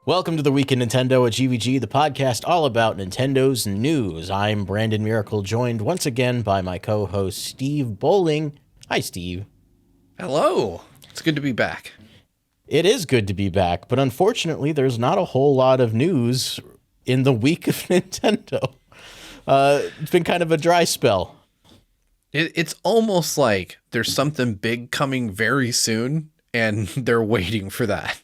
Welcome to the Week in Nintendo at GVG, the podcast all about Nintendo's news. I'm Brandon Miracle, joined once again by my co-host Steve Bowling. Hi, Steve. Hello. It's good to be back. It is good to be back, but unfortunately, there's not a whole lot of news in the week of Nintendo. It's been kind of a dry spell. It's almost like there's something big coming very soon, and they're waiting for that.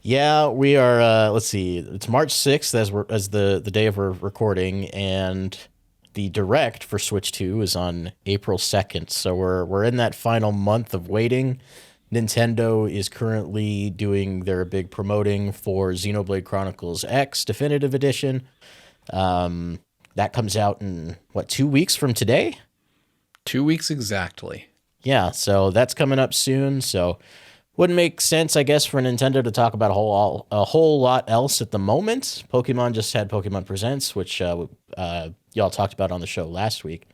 Yeah, we are. Let's see. It's March 6th as the day of our recording, and the Direct for Switch 2 is on April 2nd. So we're in that final month of waiting. Nintendo is currently doing their big promoting for Xenoblade Chronicles X Definitive Edition. That comes out in 2 weeks from today? 2 weeks exactly. Yeah, so that's coming up soon. So wouldn't make sense, I guess, for Nintendo to talk about a whole lot else at the moment. Pokemon just had Pokemon Presents, which y'all talked about on the show last week.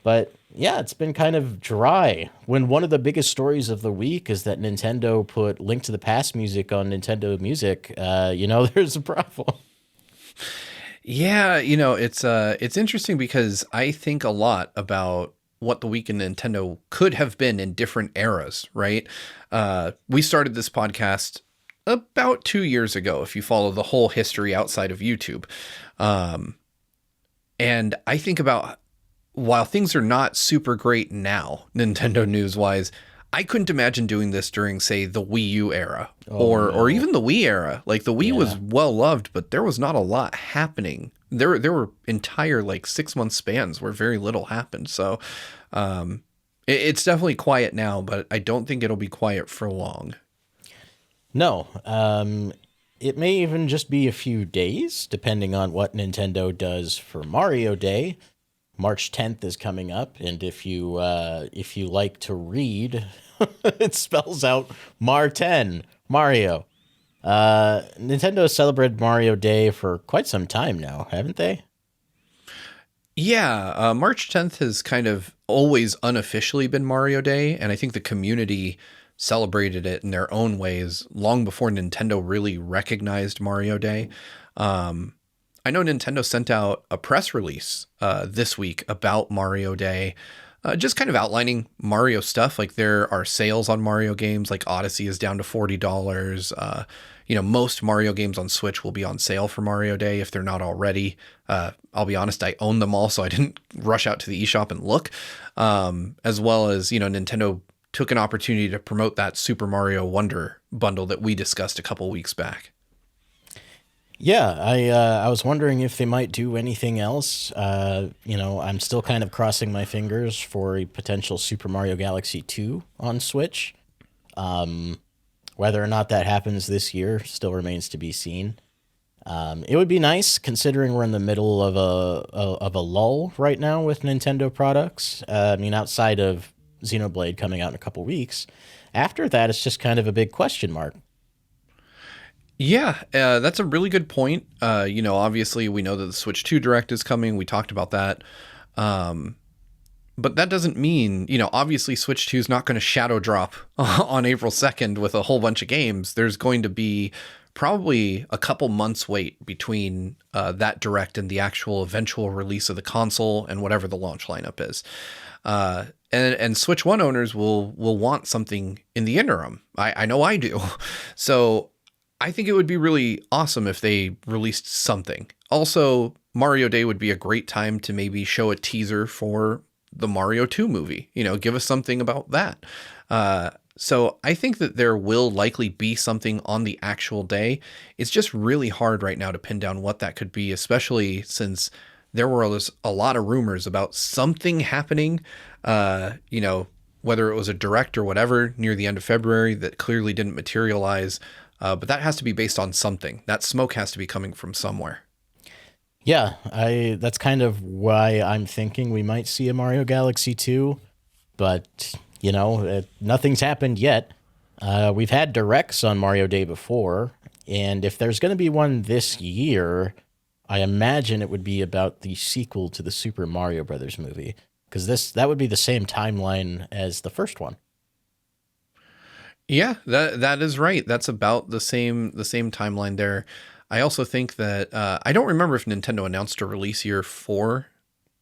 But yeah, it's been kind of dry. When one of the biggest stories of the week is that Nintendo put Link to the Past music on Nintendo Music, there's a problem. Yeah, it's interesting because I think a lot about what the week in Nintendo could have been in different eras, right? We started this podcast about 2 years ago, if you follow the whole history outside of YouTube. And I think about, while things are not super great now, Nintendo news-wise, I couldn't imagine doing this during, say, the Wii U era or even the Wii era. Like, the Wii was well-loved, but there was not a lot happening. There were entire, 6-month spans where very little happened. So it's definitely quiet now, but I don't think it'll be quiet for long. No. It may even just be a few days, depending on what Nintendo does for Mario Day. March 10th is coming up, and if you like to read, it spells out Mar-10, Mario. Nintendo has celebrated Mario Day for quite some time now, haven't they? Yeah, March 10th has kind of always unofficially been Mario Day, and I think the community celebrated it in their own ways long before Nintendo really recognized Mario Day. I know Nintendo sent out a press release this week about Mario Day, just kind of outlining Mario stuff. Like, there are sales on Mario games, like Odyssey is down to $40. Most Mario games on Switch will be on sale for Mario Day if they're not already. I'll be honest, I own them all, so I didn't rush out to the eShop and look. As well as, Nintendo took an opportunity to promote that Super Mario Wonder bundle that we discussed a couple weeks back. Yeah, I was wondering if they might do anything else. I'm still kind of crossing my fingers for a potential Super Mario Galaxy 2 on Switch. Whether or not that happens this year still remains to be seen. It would be nice, considering we're in the middle of a lull right now with Nintendo products. Outside of Xenoblade coming out in a couple weeks. After that, it's just kind of a big question mark. Yeah, that's a really good point. Obviously we know that the Switch 2 Direct is coming. We talked about that. But that doesn't mean, obviously Switch 2 is not going to shadow drop on April 2nd with a whole bunch of games. There's going to be probably a couple months wait between that Direct and the actual eventual release of the console and whatever the launch lineup is. And Switch 1 owners will want something in the interim. I know I do. So I think it would be really awesome if they released something. Also, Mario Day would be a great time to maybe show a teaser for the Mario 2 movie. Give us something about that. So I think that there will likely be something on the actual day. It's just really hard right now to pin down what that could be, especially since there were a lot of rumors about something happening, whether it was a Direct or whatever near the end of February that clearly didn't materialize. But that has to be based on something. That smoke has to be coming from somewhere. Yeah, that's kind of why I'm thinking we might see a Mario Galaxy 2, but, nothing's happened yet. We've had Directs on Mario Day before, and if there's going to be one this year, I imagine it would be about the sequel to the Super Mario Brothers movie, because that would be the same timeline as the first one. Yeah, that is right. That's about the same timeline there. I also think that I don't remember if Nintendo announced a release year for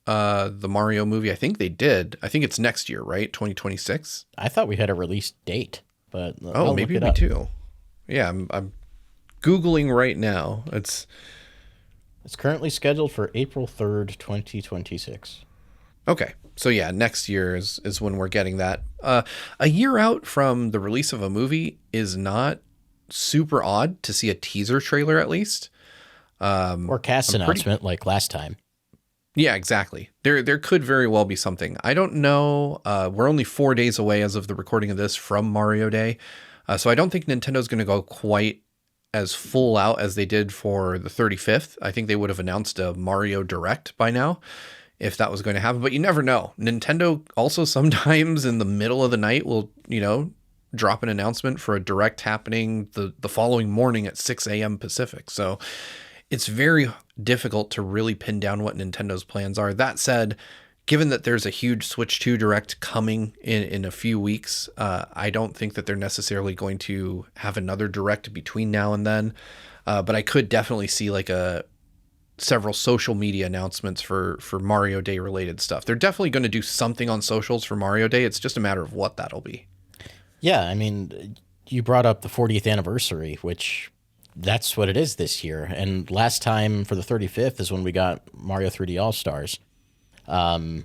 the Mario movie. I think they did. I think it's next year, right? 2026. I thought we had a release date, but Oh, I'll look maybe it we up. do. Yeah, I'm googling right now. It's currently scheduled for April 3rd, 2026. Okay. So yeah, next year is when we're getting that. A year out from the release of a movie is not super odd to see a teaser trailer at least. Or cast I'm pretty announcement like last time. Yeah, exactly. There could very well be something. I don't know. We're only 4 days away as of the recording of this from Mario Day. So I don't think Nintendo's going to go quite as full out as they did for the 35th. I think they would have announced a Mario Direct by now if that was going to happen, but you never know. Nintendo also sometimes in the middle of the night will, drop an announcement for a direct happening the following morning at 6 a.m. Pacific. So it's very difficult to really pin down what Nintendo's plans are. That said, given that there's a huge Switch 2 Direct coming in a few weeks, I don't think that they're necessarily going to have another Direct between now and then. But I could definitely see like several social media announcements for Mario Day related stuff. They're definitely going to do something on socials for Mario Day. It's just a matter of what that'll be. Yeah, I mean, you brought up the 40th anniversary, which that's what it is this year. And last time for the 35th is when we got Mario 3D All Stars. I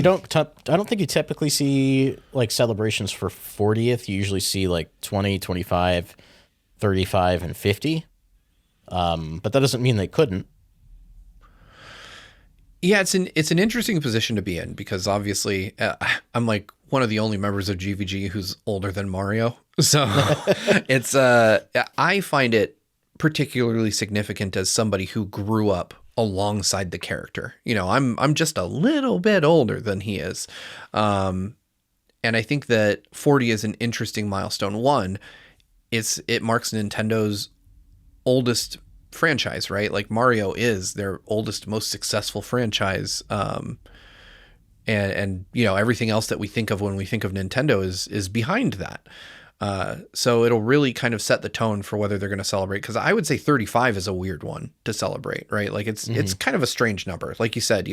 don't think you typically see like celebrations for 40th. You usually see like 20, 25, 35, and 50. But that doesn't mean they couldn't. Yeah, it's an interesting position to be in because obviously I'm like one of the only members of GVG who's older than Mario. So it's I find it particularly significant as somebody who grew up alongside the character. I'm just a little bit older than he is. And I think that 40 is an interesting milestone. One, it marks Nintendo's oldest franchise, right? Like Mario is their oldest, most successful franchise. And everything else that we think of when we think of Nintendo is behind that. So it'll really kind of set the tone for whether they're going to celebrate. Because I would say 35 is a weird one to celebrate, right? Like it's kind of a strange number. Like you said,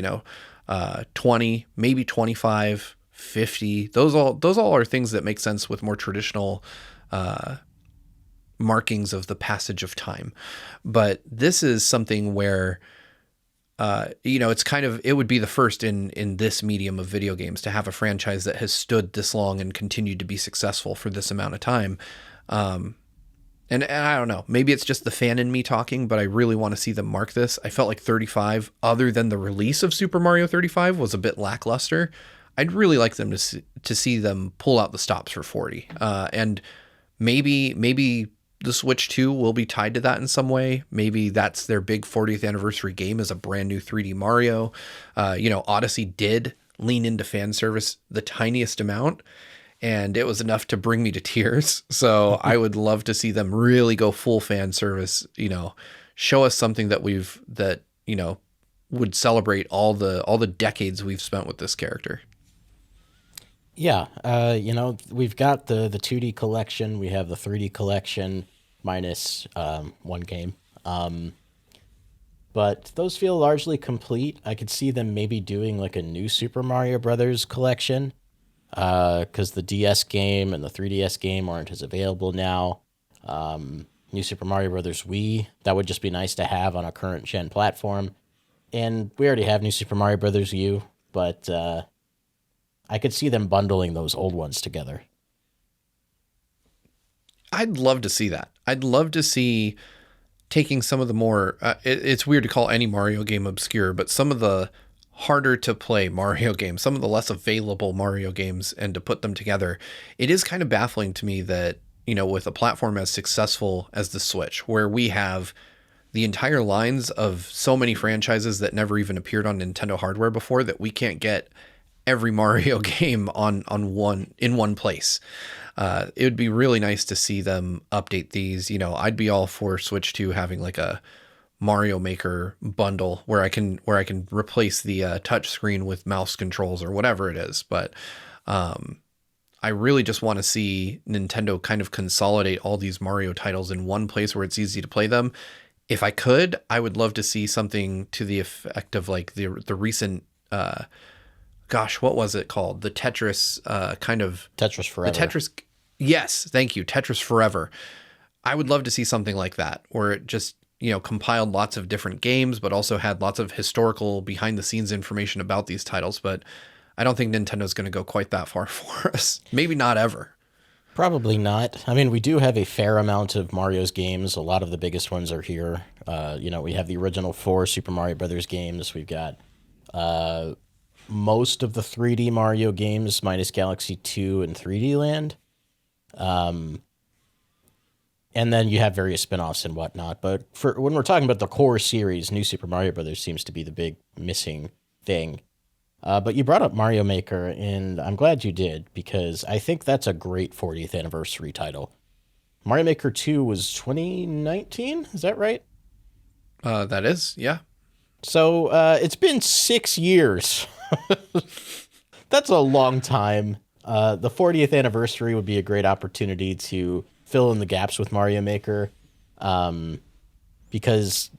20, maybe 25, 50. Those all are things that make sense with more traditional markings of the passage of time. But this is something where it's it would be the first in this medium of video games to have a franchise that has stood this long and continued to be successful for this amount of time. And I don't know, maybe it's just the fan in me talking, but I really want to see them mark this. I felt like 35, other than the release of Super Mario 35, was a bit lackluster. I'd really like them to see them pull out the stops for 40. And maybe the Switch 2 will be tied to that in some way. Maybe that's their big 40th anniversary game as a brand new 3D Mario. Odyssey did lean into fan service the tiniest amount, and it was enough to bring me to tears. So I would love to see them really go full fan service, show us something that would celebrate all the decades we've spent with this character. Yeah, we've got the 2D collection, we have the 3D collection minus one game. But those feel largely complete. I could see them maybe doing like a new Super Mario Brothers collection, because the DS game and the 3DS game aren't as available now. New Super Mario Brothers Wii, that would just be nice to have on a current gen platform. And we already have New Super Mario Brothers U, but I could see them bundling those old ones together. I'd love to see that. I'd love to see taking some of the more, it's weird to call any Mario game obscure, but some of the harder to play Mario games, some of the less available Mario games, and to put them together. It is kind of baffling to me that, with a platform as successful as the Switch, where we have the entire lines of so many franchises that never even appeared on Nintendo hardware before, that we can't get every Mario game on one place. It would be really nice to see them update these. I'd be all for Switch 2 having like a Mario Maker bundle where I can replace the touch screen with mouse controls or whatever it is. But I really just want to see Nintendo kind of consolidate all these Mario titles in one place where it's easy to play them. If I could, I would love to see something to the effect of like the recent gosh, what was it called? The Tetris kind of Tetris the Forever. Tetris. Yes, thank you, Tetris Forever. I would love to see something like that where it just, compiled lots of different games, but also had lots of historical behind the scenes information about these titles. But I don't think Nintendo's going to go quite that far for us. Maybe not ever. Probably not. I mean, we do have a fair amount of Mario's games. A lot of the biggest ones are here. We have the original four Super Mario Brothers games. We've got most of the 3D Mario games, minus Galaxy 2 and 3D Land. And then you have various spin-offs and whatnot. But for when we're talking about the core series, New Super Mario Brothers seems to be the big missing thing. But you brought up Mario Maker, and I'm glad you did, because I think that's a great 40th anniversary title. Mario Maker 2 was 2019, is that right? That is, yeah. So it's been 6 years. That's a long time. The 40th anniversary would be a great opportunity to fill in the gaps with Mario Maker, because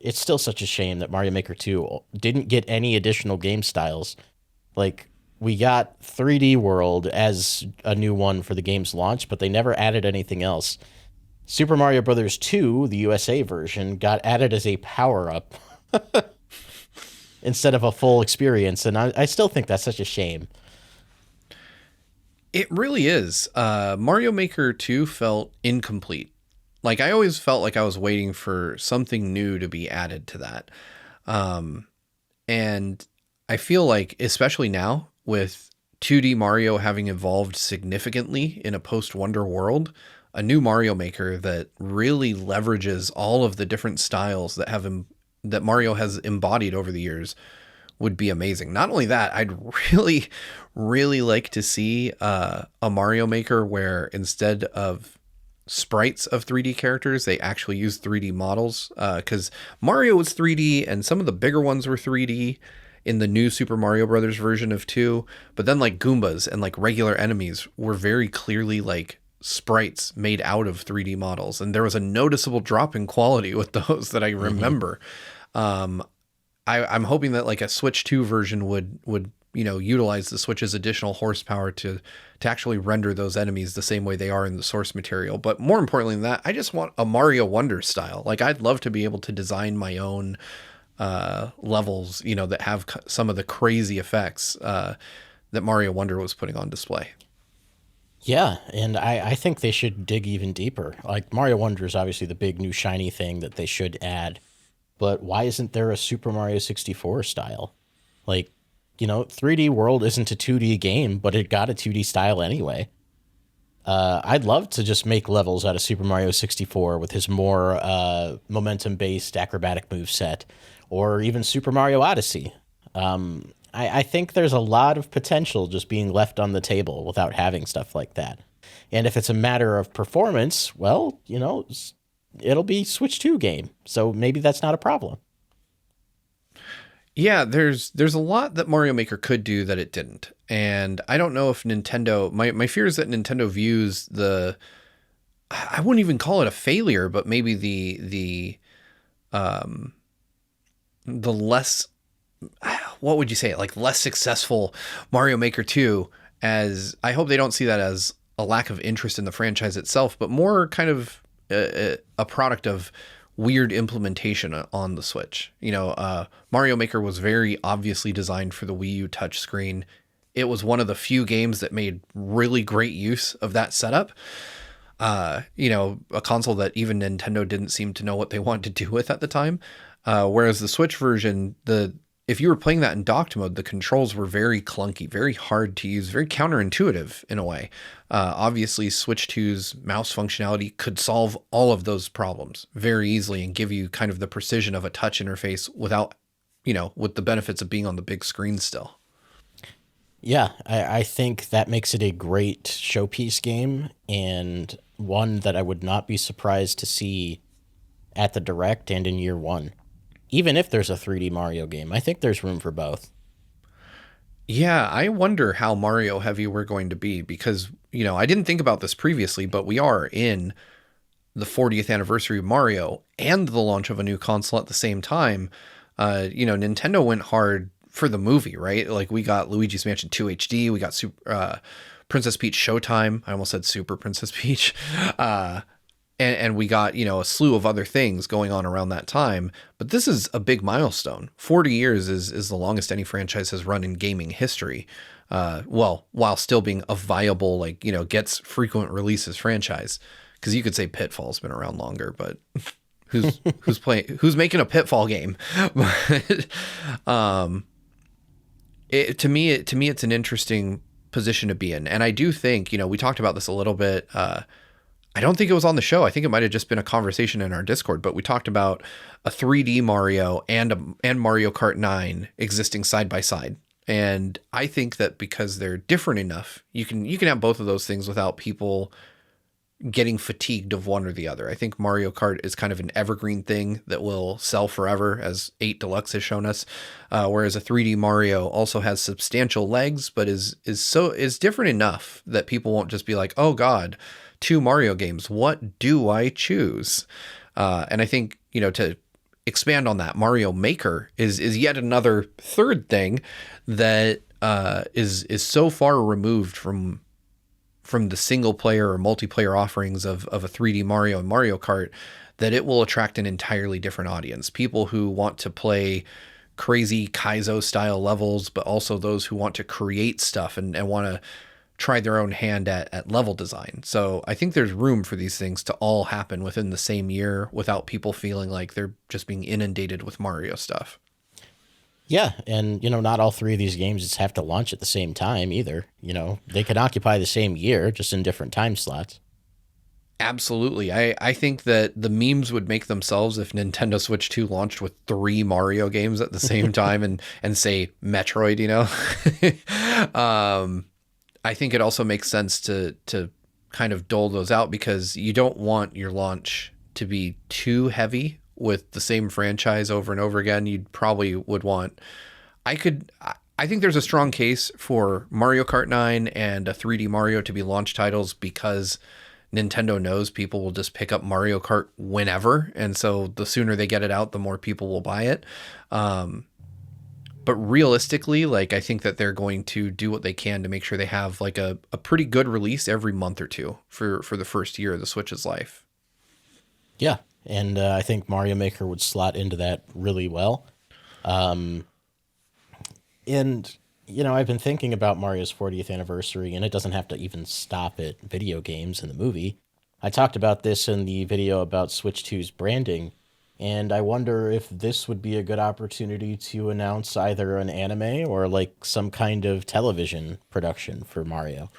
it's still such a shame that Mario Maker 2 didn't get any additional game styles. Like, we got 3D World as a new one for the game's launch, but they never added anything else. Super Mario Bros. 2, the USA version, got added as a power-up instead of a full experience, and I still think that's such a shame. It really is. Mario Maker 2 felt incomplete. Like, I always felt like I was waiting for something new to be added to that. And I feel like, especially now, with 2D Mario having evolved significantly in a post-Wonder world, a new Mario Maker that really leverages all of the different styles that Mario has embodied over the years would be amazing. Not only that, I'd really, really like to see a Mario Maker where instead of sprites of 3D characters, they actually use 3D models. Because Mario was 3D and some of the bigger ones were 3D in the new Super Mario Brothers version of 2. But then like Goombas and like regular enemies were very clearly like sprites made out of 3D models. And there was a noticeable drop in quality with those that I remember. I'm hoping that like a Switch 2 version would utilize the Switch's additional horsepower to actually render those enemies the same way they are in the source material. But more importantly than that, I just want a Mario Wonder style. Like, I'd love to be able to design my own levels, that have some of the crazy effects that Mario Wonder was putting on display. Yeah, and I think they should dig even deeper. Like, Mario Wonder is obviously the big new shiny thing that they should add. But why isn't there a Super Mario 64 style? Like, 3D World isn't a 2D game, but it got a 2D style anyway. I'd love to just make levels out of Super Mario 64 with his more momentum-based acrobatic moveset, or even Super Mario Odyssey. I think there's a lot of potential just being left on the table without having stuff like that. And if it's a matter of performance, well, it'll be Switch 2 game, so maybe that's not a problem. Yeah, there's a lot that Mario Maker could do that it didn't. And I don't know if Nintendo, my fear is that Nintendo views I wouldn't even call it a failure, but maybe the less, what would you say, like less successful Mario Maker 2, as I hope they don't see that as a lack of interest in the franchise itself, but more kind of a product of weird implementation on the Switch. Mario Maker was very obviously designed for the Wii U touchscreen. It was one of the few games that made really great use of that setup. A console that even Nintendo didn't seem to know what they wanted to do with at the time. Whereas the Switch version, if you were playing that in docked mode, the controls were very clunky, very hard to use, very counterintuitive in a way. Obviously, Switch 2's mouse functionality could solve all of those problems very easily and give you kind of the precision of a touch interface without, with the benefits of being on the big screen still. Yeah, I think that makes it a great showpiece game, and one that I would not be surprised to see at the Direct and in year one. Even if there's a 3D Mario game, I think there's room for both. Yeah, I wonder how Mario heavy we're going to be because, I didn't think about this previously, but we are in the 40th anniversary of Mario and the launch of a new console at the same time. Nintendo went hard for the movie, right? Like we got Luigi's Mansion 2 HD, we got Princess Peach Showtime. I almost said Super Princess Peach. Uh, and we got, a slew of other things going on around that time. But this is a big milestone. 40 years is the longest any franchise has run in gaming history. Well, while still being a viable, gets frequent releases franchise. Because you could say Pitfall's been around longer, but who's making a Pitfall game? But to me, it's an interesting position to be in, and I do think, we talked about this a little bit. I don't think it was on the show. I think it might have just been a conversation in our Discord, but we talked about a 3D Mario and Mario Kart 9 existing side by side. And I think that because they're different enough, you can have both of those things without people getting fatigued of one or the other. I think Mario Kart is kind of an evergreen thing that will sell forever, as 8 Deluxe has shown us. Whereas a 3D Mario also has substantial legs, but is different enough that people won't just be like, oh God, 2 Mario games. What do I choose? And I think, to expand on that, Mario Maker is yet another third thing that is so far removed from the single player or multiplayer offerings of a 3D Mario and Mario Kart that it will attract an entirely different audience. People who want to play crazy Kaizo style levels, but also those who want to create stuff and want to try their own hand at level design. So I think there's room for these things to all happen within the same year without people feeling like they're just being inundated with Mario stuff. Yeah, and not all three of these games just have to launch at the same time either. They can occupy the same year, just in different time slots. Absolutely. I think that the memes would make themselves if Nintendo Switch 2 launched with 3 Mario games at the same time and say Metroid, I think it also makes sense to kind of dole those out because you don't want your launch to be too heavy with the same franchise over and over again. You'd probably would want, I think there's a strong case for Mario Kart 9 and a 3D Mario to be launch titles because Nintendo knows people will just pick up Mario Kart whenever. And so the sooner they get it out, the more people will buy it. But realistically, I think that they're going to do what they can to make sure they have a pretty good release every month or two for the first year of the Switch's life. Yeah. And I think Mario Maker would slot into that really well. And, I've been thinking about Mario's 40th anniversary, and it doesn't have to even stop at video games in the movie. I talked about this in the video about Switch 2's branding, and I wonder if this would be a good opportunity to announce either an anime or some kind of television production for Mario.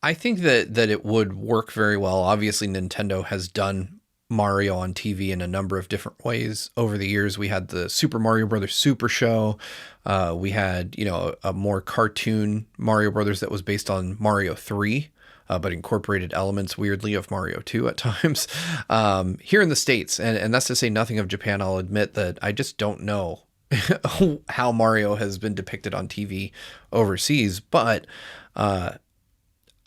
I think that it would work very well. Obviously, Nintendo has done Mario on TV in a number of different ways over the years. We had the Super Mario Brothers Super Show. We had, a more cartoon Mario Brothers that was based on Mario 3, but incorporated elements weirdly of Mario 2 at times. Here in the States, and that's to say nothing of Japan, I'll admit that I just don't know how Mario has been depicted on TV overseas, but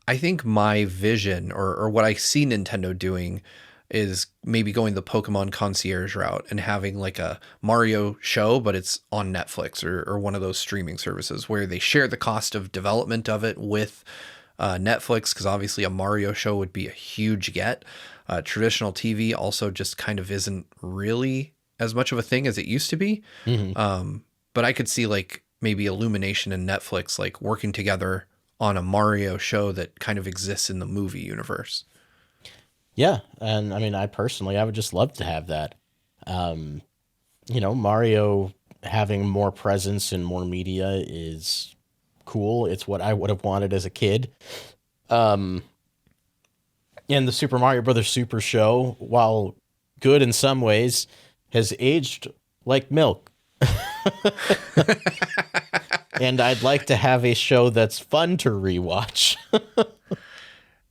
I think my vision or what I see Nintendo doing is maybe going the Pokemon concierge route and having a Mario show, but it's on Netflix or one of those streaming services where they share the cost of development of it with Netflix, because obviously a Mario show would be a huge get. Traditional TV also just kind of isn't really as much of a thing as it used to be. Mm-hmm. But I could see maybe Illumination and Netflix working together on a Mario show that kind of exists in the movie universe. Yeah, and I mean, I would just love to have that. Mario having more presence and more media is cool. It's what I would have wanted as a kid. And the Super Mario Brothers Super Show, while good in some ways, has aged like milk. And I'd like to have a show that's fun to rewatch.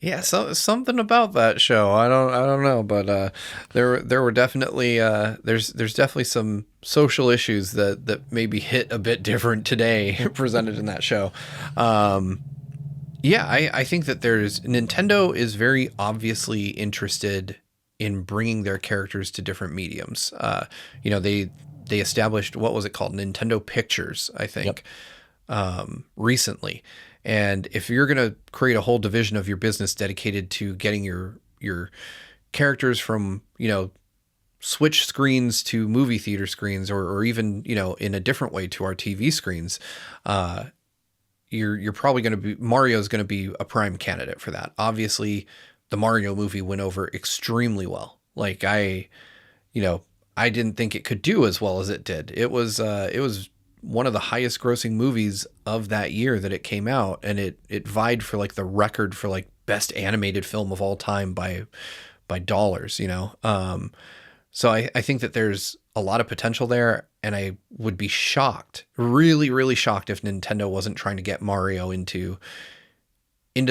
Yeah, something about that show. I don't know, but there were definitely there's definitely some social issues that maybe hit a bit different today presented in that show. Um, yeah, I think that there's Nintendo is very obviously interested in bringing their characters to different mediums. You know, they established, what was it called, Nintendo Pictures, I Yep. think, recently. And if you're going to create a whole division of your business dedicated to getting your characters from, you know, Switch screens to movie theater screens, or even, you know, in a different way to our TV screens, uh, you're probably going to be, Mario's going to be a prime candidate for that. Obviously, the Mario movie went over extremely well. Like you know, I didn't think it could do as well as it did. It was one of the highest grossing movies of that year that it came out, and it vied for like the record for like best animated film of all time by dollars, you know. So I think that there's a lot of potential there, and I would be shocked, really, really shocked, if Nintendo wasn't trying to get Mario into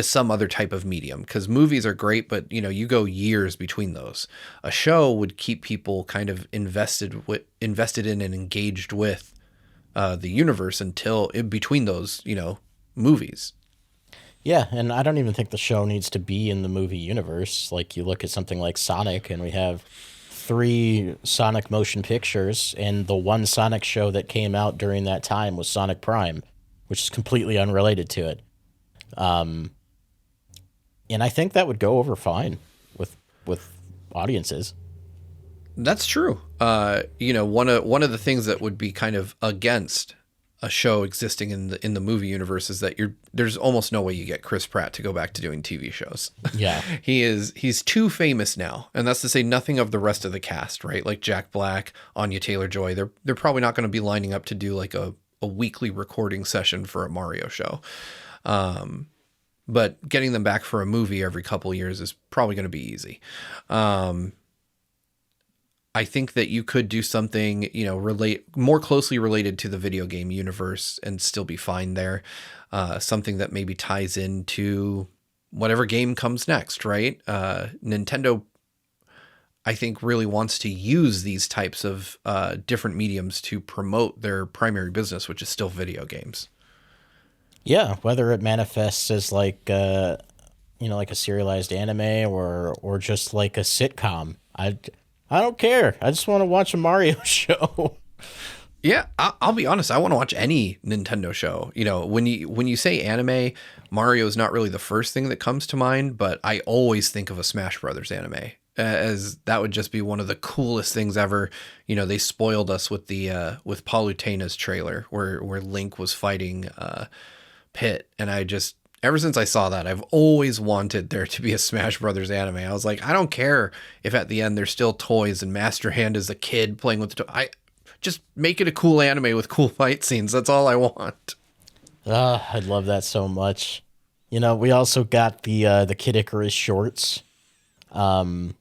some other type of medium, because movies are great, but you know, you go years between those. A show would keep people kind of invested in and engaged with the universe until in between those, you know, movies. Yeah, and I don't even think the show needs to be in the movie universe. Like you look at something like Sonic, and we have three Sonic motion pictures, and the one Sonic show that came out during that time was Sonic Prime, which is completely unrelated to it. Um, and I think that would go over fine with audiences. That's true. You know, one of the things that would be kind of against a show existing in the movie universe is that there's almost no way you get Chris Pratt to go back to doing TV shows. Yeah, He's too famous now, and that's to say nothing of the rest of the cast, right? Like Jack Black, Anya Taylor-Joy. They're probably not going to be lining up to do like a weekly recording session for a Mario show. But getting them back for a movie every couple years is probably going to be easy. I think that you could do something, you know, relate more closely related to the video game universe and still be fine there. Something that maybe ties into whatever game comes next, right? Nintendo, I think, really wants to use these types of different mediums to promote their primary business, which is still video games. yeah. Whether it manifests as like you know, like a serialized anime or just like a sitcom, I don't care. I just want to watch a Mario show. Yeah, I'll be honest. I want to watch any Nintendo show. You know, when you say anime, Mario is not really the first thing that comes to mind, but I always think of a Smash Brothers anime, as that would just be one of the coolest things ever. You know, they spoiled us with the with Palutena's trailer where Link was fighting Pit, and I just, ever since I saw that, I've always wanted there to be a Smash Brothers anime. I was like, I don't care if at the end there's still toys and Master Hand is a kid playing with the I just make it a cool anime with cool fight scenes. That's all I want. Ah, I'd love that so much. You know, we also got the Kid Icarus shorts for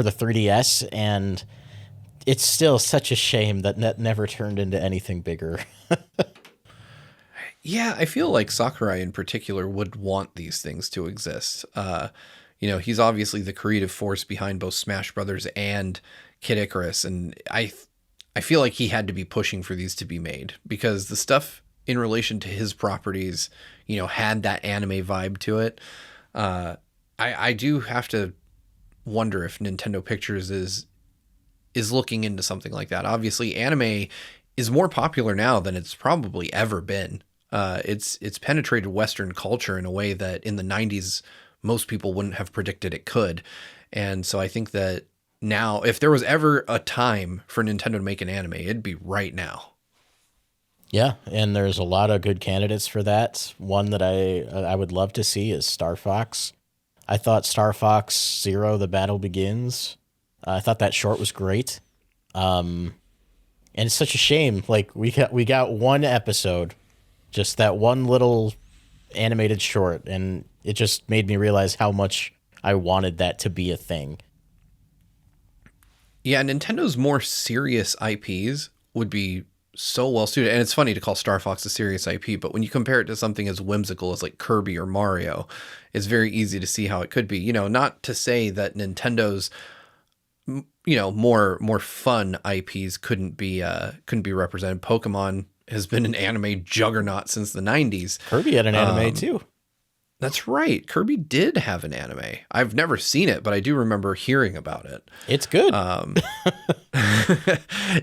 the 3DS, and it's still such a shame that never turned into anything bigger. Yeah, I feel like Sakurai in particular would want these things to exist. You know, he's obviously the creative force behind both Smash Brothers and Kid Icarus, and I feel like he had to be pushing for these to be made because the stuff in relation to his properties, you know, had that anime vibe to it. I do have to wonder if Nintendo Pictures is looking into something like that. Obviously, anime is more popular now than it's probably ever been. It's penetrated Western culture in a way that in the 90s most people wouldn't have predicted it could. And so I think that now, if there was ever a time for Nintendo to make an anime, it'd be right now. Yeah, and there's a lot of good candidates for that. One that I would love to see is Star Fox. I thought Star Fox Zero: The Battle Begins. I thought that short was great. And it's such a shame. Like we got one episode, just that one little animated short, and it just made me realize how much I wanted that to be a thing. Yeah, Nintendo's more serious IPs would be so well suited. And it's funny to call Star Fox a serious IP, but when you compare it to something as whimsical as like Kirby or Mario, it's very easy to see how it could be. You know, not to say that Nintendo's more fun IPs couldn't be represented. Pokemon has been an anime juggernaut since the 90s. Kirby had an anime too. That's right. Kirby did have an anime. I've never seen it, but I do remember hearing about it. It's good.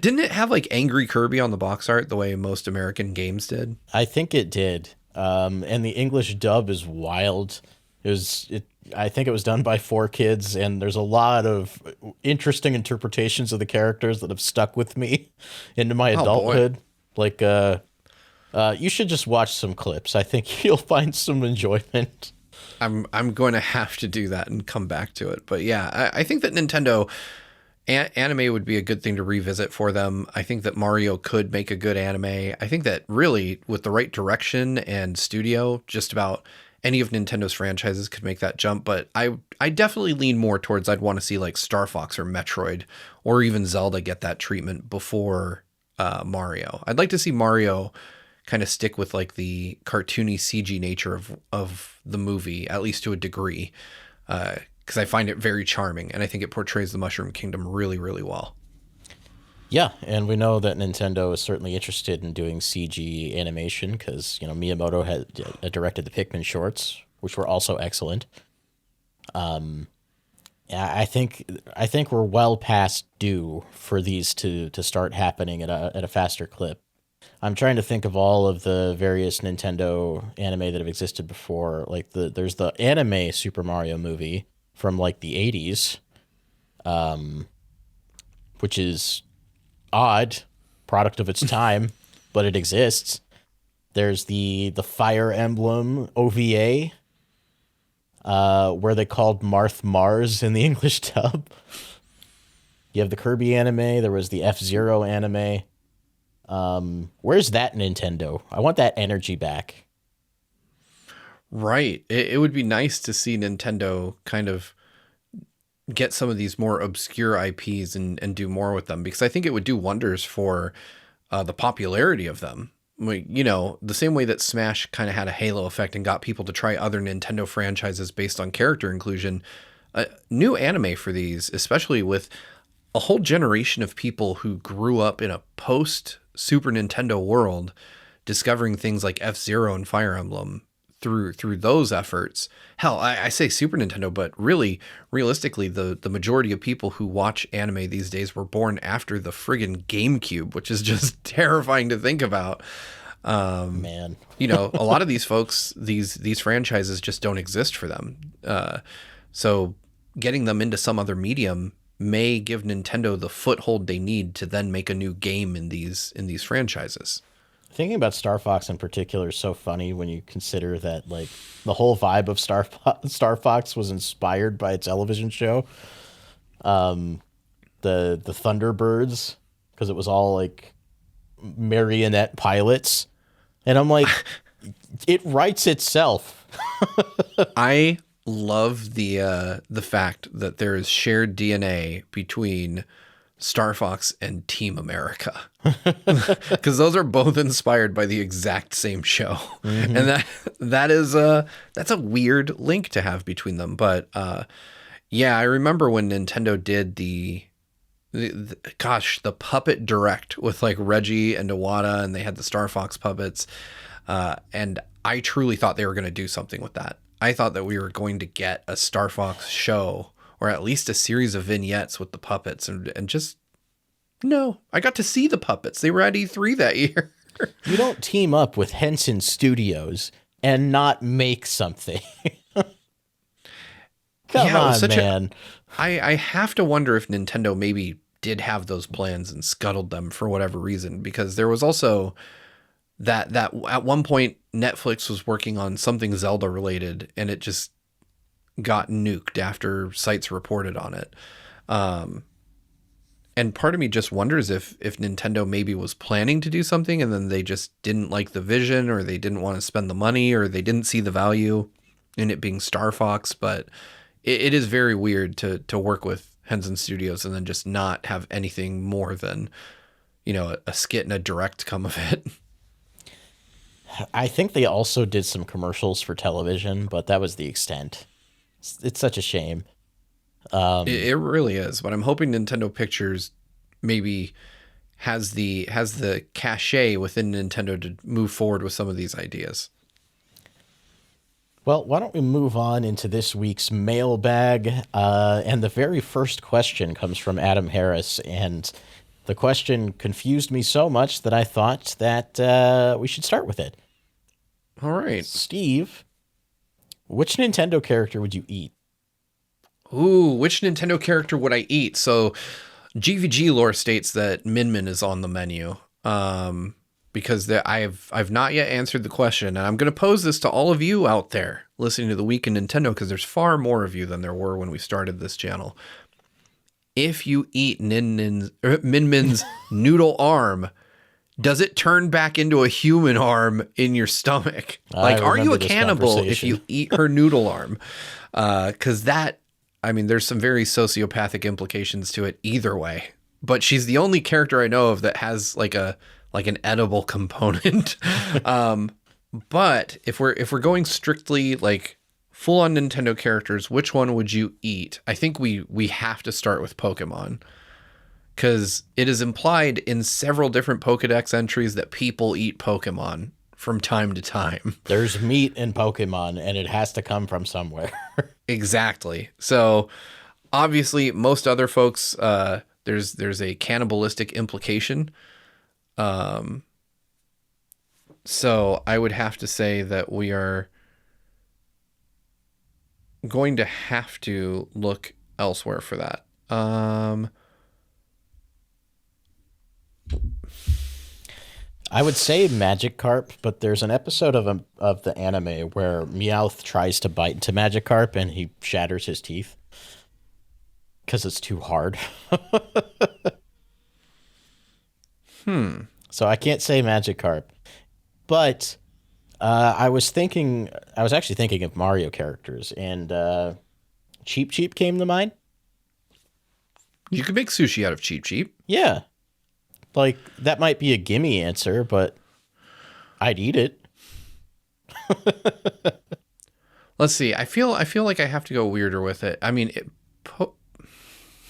Didn't it have like Angry Kirby on the box art the way most American games did? I think it did. And the English dub is wild. I think it was done by 4Kids, and there's a lot of interesting interpretations of the characters that have stuck with me into my adulthood. Like, you should just watch some clips. I think you'll find some enjoyment. I'm going to have to do that and come back to it. But yeah, I think that Nintendo anime would be a good thing to revisit for them. I think that Mario could make a good anime. I think that really with the right direction and studio, just about any of Nintendo's franchises could make that jump. But I definitely lean more towards I'd want to see like Star Fox or Metroid or even Zelda get that treatment before Mario. I'd like to see Mario kind of stick with like the cartoony CG nature of the movie, at least to a degree, because I find it very charming, and I think it portrays the Mushroom Kingdom really, really well. Yeah, and we know that Nintendo is certainly interested in doing CG animation because, you know, Miyamoto had directed the Pikmin shorts, which were also excellent. Yeah, I think we're well past due for these to start happening at a faster clip. I'm trying to think of all of the various Nintendo anime that have existed before. Like there's the anime Super Mario movie from like the 80s, which is odd, product of its time, but it exists. There's the Fire Emblem OVA, where they called Marth Mars in the English dub. You have the Kirby anime. There was the F-Zero anime. Where's that Nintendo? I want that energy back. Right. It would be nice to see Nintendo kind of get some of these more obscure IPs and do more with them, because I think it would do wonders for the popularity of them. You know, the same way that Smash kind of had a halo effect and got people to try other Nintendo franchises based on character inclusion, new anime for these, especially with a whole generation of people who grew up in a post Super Nintendo world, discovering things like F-Zero and Fire Emblem through those efforts. Hell, I say Super Nintendo, but really, realistically, the majority of people who watch anime these days were born after the friggin' GameCube, which is just terrifying to think about. Man, you know, a lot of these folks, these franchises just don't exist for them. So getting them into some other medium may give Nintendo the foothold they need to then make a new game in these franchises. thinking about Star Fox in particular is so funny when you consider that like the whole vibe of Star Fox was inspired by a television show, the Thunderbirds, because it was all like marionette pilots, and I'm like, it writes itself. I love the fact that there is shared DNA between Star Fox and Team America, because those are both inspired by the exact same show. Mm-hmm. And that's a weird link to have between them. But yeah, I remember when Nintendo did the puppet direct with like Reggie and Iwata, and they had the Star Fox puppets, and I truly thought they were going to do something with that. I thought that we were going to get a Star Fox show, or at least a series of vignettes with the puppets, and just, no, I got to see the puppets. They were at E3 that year. You don't team up with Henson Studios and not make something. Come on, man. I have to wonder if Nintendo maybe did have those plans and scuttled them for whatever reason, because there was also that at one point Netflix was working on something Zelda related, and it just got nuked after sites reported on it. And part of me just wonders if Nintendo maybe was planning to do something and then they just didn't like the vision, or they didn't want to spend the money, or they didn't see the value in it being Star Fox. But it is very weird to work with Henson Studios and then just not have anything more than, a skit and a direct come of it. I think they also did some commercials for television, but that was the extent. It's such a shame. It really is, but I'm hoping Nintendo Pictures maybe has the cachet within Nintendo to move forward with some of these ideas. Well, why don't we move on into this week's mailbag? And the very first question comes from Adam Harris, and the question confused me so much that I thought that we should start with it. All right. Steve, which Nintendo character would you eat? Ooh, which Nintendo character would I eat? So GVG lore states that Min Min is on the menu. Because I've not yet answered the question, and I'm going to pose this to all of you out there listening to the Week in Nintendo, because there's far more of you than there were when we started this channel. If you eat Min Min's noodle arm, does it turn back into a human arm in your stomach? Like, are you a cannibal if you eat her noodle arm? Because there's some very sociopathic implications to it either way. But she's the only character I know of that has like an edible component. But if we're going strictly like full on Nintendo characters, which one would you eat? I think we have to start with Pokemon, because it is implied in several different Pokedex entries that people eat Pokemon from time to time. There's meat in Pokemon, and it has to come from somewhere. Exactly. So obviously most other folks, there's a cannibalistic implication. So I would have to say that we are going to have to look elsewhere for that. I would say Magikarp, but there's an episode of the anime where Meowth tries to bite into Magikarp and he shatters his teeth because it's too hard. So I can't say Magikarp, but I was actually thinking of Mario characters, and Cheep Cheep came to mind. You could make sushi out of Cheep Cheep. Yeah. Like, that might be a gimme answer, but I'd eat it. Let's see. I feel like I have to go weirder with it. I mean,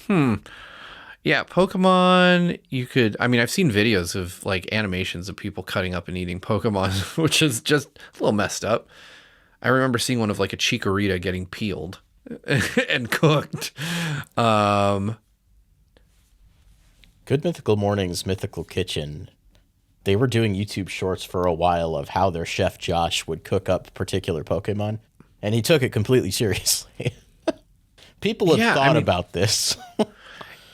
yeah, Pokemon, you could... I mean, I've seen videos of, like, animations of people cutting up and eating Pokemon, which is just a little messed up. I remember seeing one of, like, a Chikorita getting peeled and cooked. Good Mythical Mornings, Mythical Kitchen, they were doing YouTube shorts for a while of how their chef Josh would cook up particular Pokemon, and he took it completely seriously. People have thought about this.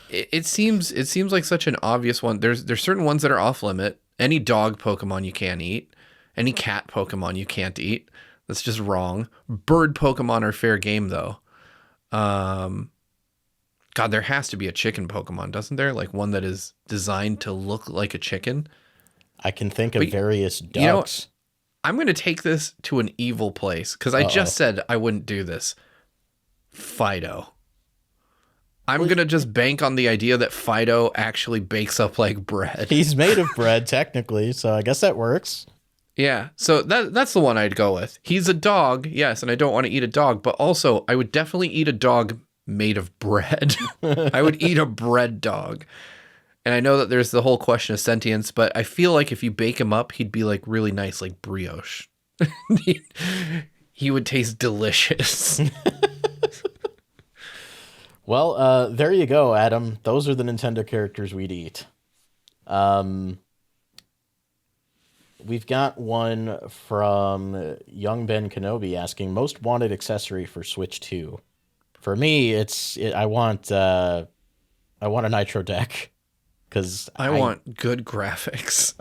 It seems like such an obvious one. There's certain ones that are off limit. Any dog Pokemon you can't eat. Any cat Pokemon you can't eat. That's just wrong. Bird Pokemon are fair game though. God, there has to be a chicken Pokemon, doesn't there? Like one that is designed to look like a chicken. I can think of various ducks. You know, I'm going to take this to an evil place because I just said I wouldn't do this. Fido. I'm going to just bank on the idea that Fido actually bakes up like bread. He's made of bread, technically, so I guess that works. Yeah, so that's the one I'd go with. He's a dog, yes, and I don't want to eat a dog, but also I would definitely eat a dog made of bread. I would eat a bread dog. And I know that there's the whole question of sentience, but I feel like if you bake him up, he'd be like really nice, like brioche. He would taste delicious. Well, there you go, Adam. Those are the Nintendo characters we'd eat. We've got one from Young Ben Kenobi asking, most wanted accessory for Switch 2. For me, I want a Nitro deck because I want good graphics.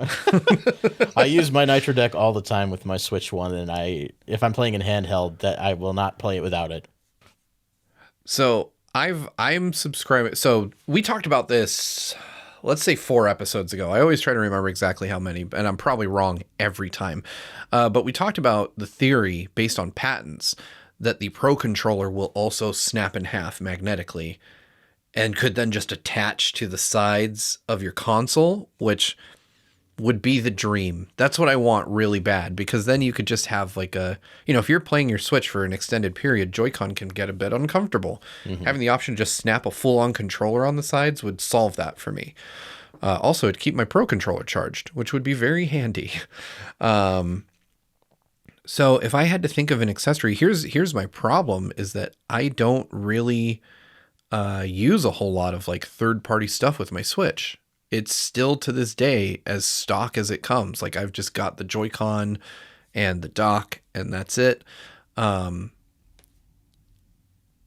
I use my Nitro deck all the time with my Switch 1, and if I'm playing in handheld, that I will not play it without it. So I'm subscribing. So we talked about this, let's say 4 episodes ago. I always try to remember exactly how many, and I'm probably wrong every time. But we talked about the theory based on patents that the Pro Controller will also snap in half magnetically. and could then just attach to the sides of your console, which would be the dream. That's what I want really bad, because then you could just have like a, if you're playing your Switch for an extended period, Joy-Con can get a bit uncomfortable. Having the option to just snap a full-on controller on the sides would solve that for me. Also, it'd keep my Pro Controller charged, which would be very handy. So if I had to think of an accessory, here's my problem, is that I don't really use a whole lot of like third-party stuff with my Switch. It's still to this day as stock as it comes. Like I've just got the Joy-Con and the dock, and that's it. And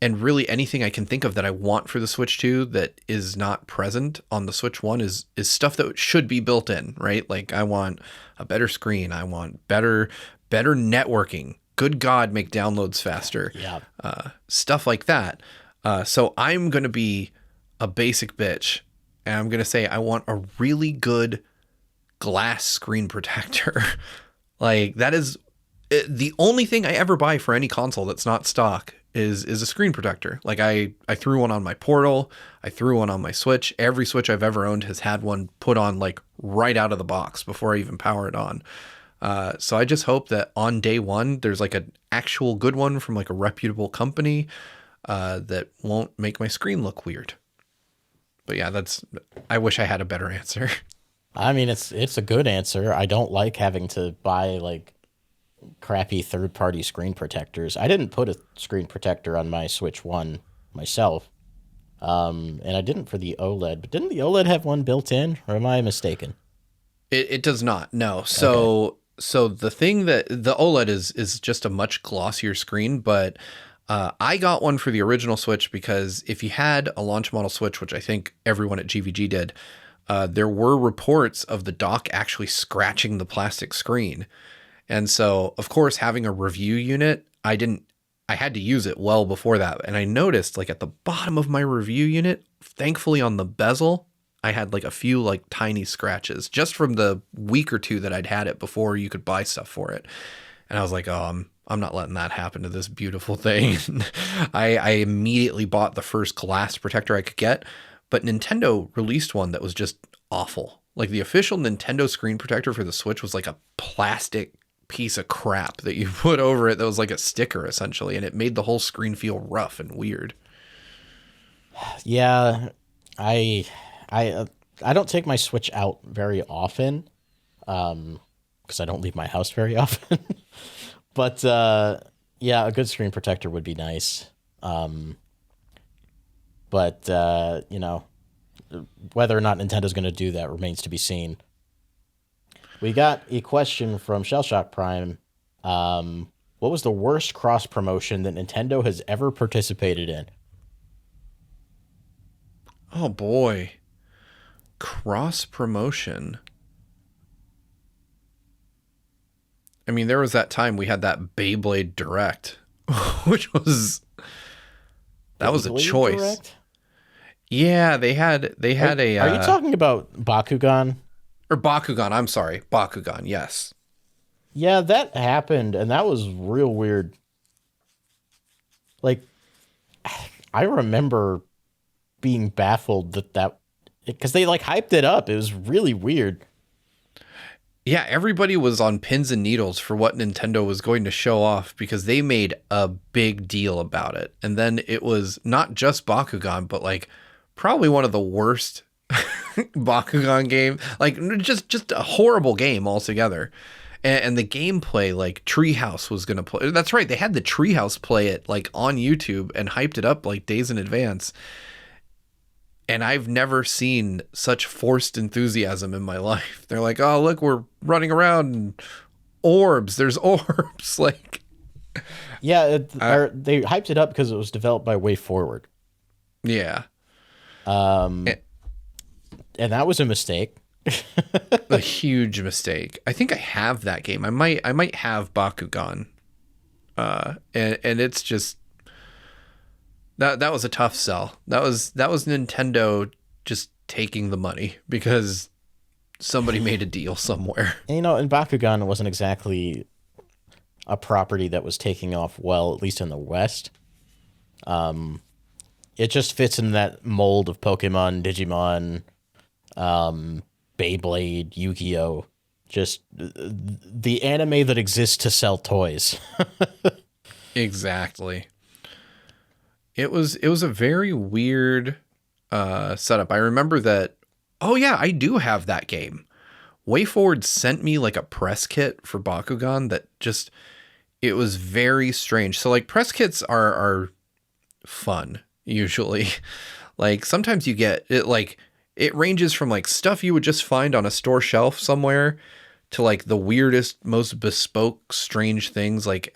really anything I can think of that I want for the Switch 2 that is not present on the Switch 1 is stuff that should be built in, right? Like I want a better screen. I want better networking. Good God, make downloads faster. Yeah. Stuff like that. So I'm going to be a basic bitch. And I'm going to say I want a really good glass screen protector. Like that is the only thing I ever buy for any console that's not stock is a screen protector. Like I threw one on my Portal. I threw one on my Switch. Every Switch I've ever owned has had one put on like right out of the box before I even power it on. So I just hope that on day one, there's like an actual good one from like a reputable company that won't make my screen look weird. But yeah, I wish I had a better answer. I mean, it's a good answer. I don't like having to buy like crappy third-party screen protectors. I didn't put a screen protector on my Switch 1 myself. And I didn't for the OLED. But didn't the OLED have one built in, or am I mistaken? It does not. No. So the thing that the OLED is just a much glossier screen, but I got one for the original Switch because if you had a launch model Switch, which I think everyone at GVG did, there were reports of the dock actually scratching the plastic screen. And so, of course, having a review unit, I had to use it well before that. And I noticed like at the bottom of my review unit, thankfully on the bezel, I had like a few like tiny scratches just from the week or two that I'd had it before you could buy stuff for it. And I was like, oh, I'm not letting that happen to this beautiful thing. I immediately bought the first glass protector I could get, but Nintendo released one that was just awful. Like the official Nintendo screen protector for the Switch was like a plastic piece of crap that you put over it that was like a sticker essentially, and it made the whole screen feel rough and weird. Yeah, I don't take my Switch out very often, because I don't leave my house very often. But yeah, a good screen protector would be nice. But whether or not Nintendo's going to do that remains to be seen. We got a question from Shellshock Prime. What was the worst cross promotion that Nintendo has ever participated in? Oh boy. Cross promotion. I mean, there was that time we had that Beyblade Direct, which was a choice. Direct? Yeah, they had a. Are you talking about Bakugan? Or Bakugan? I'm sorry, Bakugan. Yes. Yeah, that happened, and that was real weird. Like, I remember being baffled that because they like hyped it up. It was really weird. Yeah, everybody was on pins and needles for what Nintendo was going to show off because they made a big deal about it. And then it was not just Bakugan, but like probably one of the worst Bakugan game. Like just a horrible game altogether. And the gameplay, like Treehouse was going to play. That's right. They had the Treehouse play it like on YouTube and hyped it up like days in advance. And I've never seen such forced enthusiasm in my life. They're like, oh, look, we're running around and orbs. There's orbs. Like, yeah, they hyped it up because it was developed by Way Forward. Yeah. And that was a mistake. A huge mistake. I think I have that game. I might have Bakugan. And it's just that was a tough sell. That was Nintendo just taking the money because somebody made a deal somewhere. And, in Bakugan, it wasn't exactly a property that was taking off well, at least in the West. It just fits in that mold of Pokemon, Digimon, Beyblade, Yu-Gi-Oh. Just the anime that exists to sell toys. Exactly. It was a very weird setup. I remember that. Oh yeah, I do have that game. WayForward sent me like a press kit for Bakugan that just it was very strange. So like press kits are fun usually. Like sometimes you get it like it ranges from like stuff you would just find on a store shelf somewhere to like the weirdest, most bespoke, strange things. Like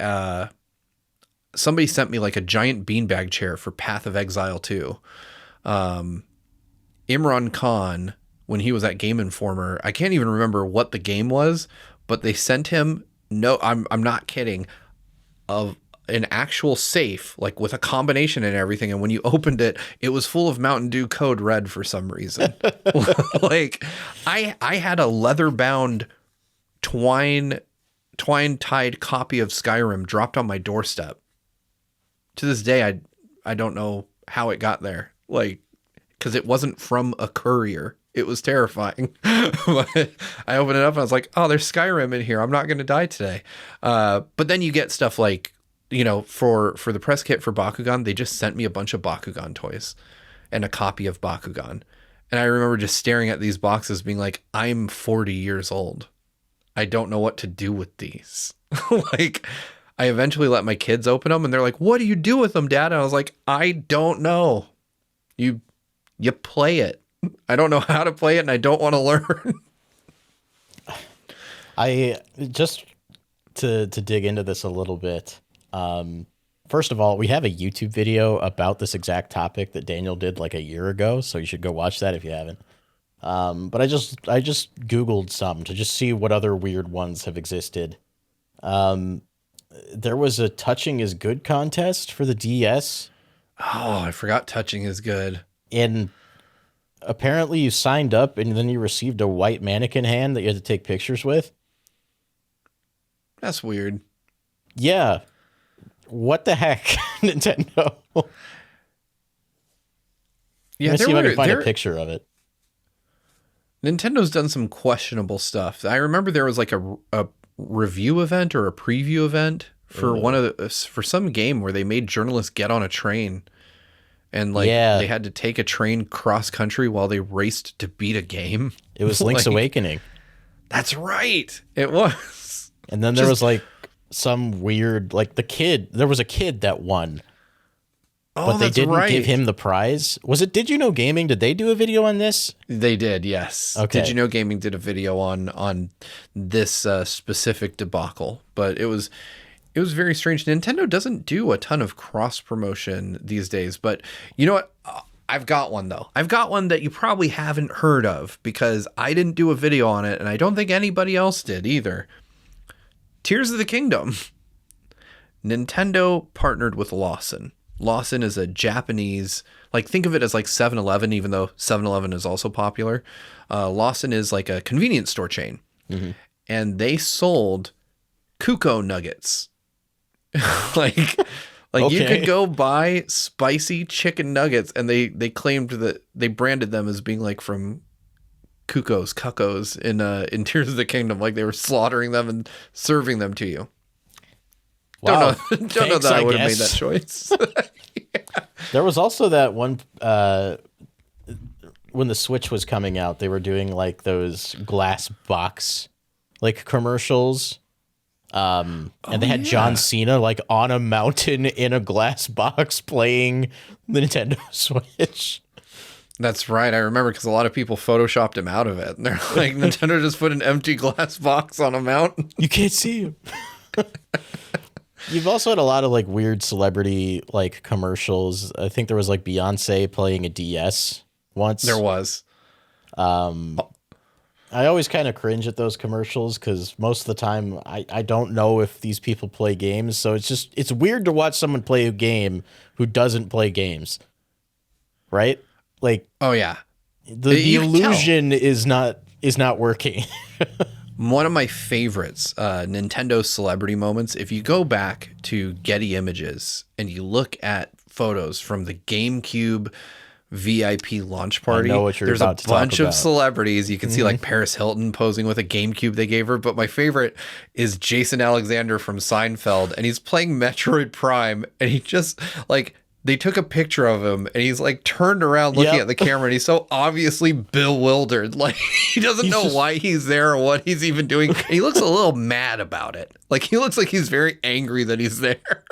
somebody sent me like a giant beanbag chair for Path of Exile 2. Imran Khan, when he was at Game Informer, I can't even remember what the game was, but they sent him no, I'm not kidding, of an actual safe, like with a combination and everything. And when you opened it, it was full of Mountain Dew Code Red for some reason. Like I had a leather bound twine tied copy of Skyrim dropped on my doorstep. To this day, I don't know how it got there. Like, because it wasn't from a courier. It was terrifying. But I opened it up and I was like, oh, there's Skyrim in here. I'm not going to die today. But then you get stuff like, you know, for the press kit for Bakugan, they just sent me a bunch of Bakugan toys and a copy of Bakugan. And I remember just staring at these boxes being like, I'm 40 years old. I don't know what to do with these. Like, I eventually let my kids open them and they're like, what do you do with them, Dad? And I was like, I don't know. You play it. I don't know how to play it and I don't want to learn. I just to dig into this a little bit. First of all, we have a YouTube video about this exact topic that Daniel did like a year ago, so you should go watch that if you haven't. But I just Googled some to just see what other weird ones have existed. There was a Touching is Good contest for the DS. Oh, I forgot Touching is Good. And apparently you signed up and then you received a white mannequin hand that you had to take pictures with. That's weird. Yeah. What the heck, Nintendo? Yeah, Let's see if I can find a picture of it. Nintendo's done some questionable stuff. I remember there was like a review event or a preview event for for some game where they made journalists get on a train and like they had to take a train cross country while they raced to beat a game. It was Link's Awakening. That's right. It was. And then there was like some weird, like there was a kid that won. Oh, but they didn't give him the prize. Was it Did You Know Gaming? Did they do a video on this? They did, yes. Okay. Did You Know Gaming did a video on this specific debacle, but it was very strange. Nintendo doesn't do a ton of cross promotion these days, but you know what? I've got one though. I've got one that you probably haven't heard of because I didn't do a video on it, and I don't think anybody else did either. Tears of the Kingdom. Nintendo partnered with Lawson. Lawson is a Japanese, like think of it as like 7-Eleven, even though 7-Eleven is also popular. Lawson is like a convenience store chain. Mm-hmm. And they sold Kuko nuggets. like okay. You could go buy spicy chicken nuggets, and they claimed that they branded them as being like from Cuckoos in Tears of the Kingdom, like they were slaughtering them and serving them to you. Wow. Don't know that I would have made that choice. Yeah. There was also that one when the Switch was coming out, they were doing like those glass box like commercials. And they had John Cena like on a mountain in a glass box playing the Nintendo Switch. That's right. I remember because a lot of people photoshopped him out of it. And they're like, Nintendo just put an empty glass box on a mountain. You can't see him. You've also had a lot of like weird celebrity like commercials. I think there was like Beyonce playing a DS once. There was. I always kind of cringe at those commercials because most of the time I don't know if these people play games. So it's weird to watch someone play a game who doesn't play games. Right? Like, oh yeah, the illusion is not working. One of my favorites, Nintendo celebrity moments. If you go back to Getty Images and you look at photos from the GameCube VIP launch party. I know what you're There's about a to talk bunch of about. celebrities. You can see like Paris Hilton posing with a GameCube they gave her. But my favorite is Jason Alexander from Seinfeld. And he's playing Metroid Prime. And he just like, they took a picture of him and he's like turned around looking at the camera and he's so obviously bewildered. Like he doesn't know why he's there or what he's even doing. And he looks a little mad about it. Like he looks like he's very angry that he's there.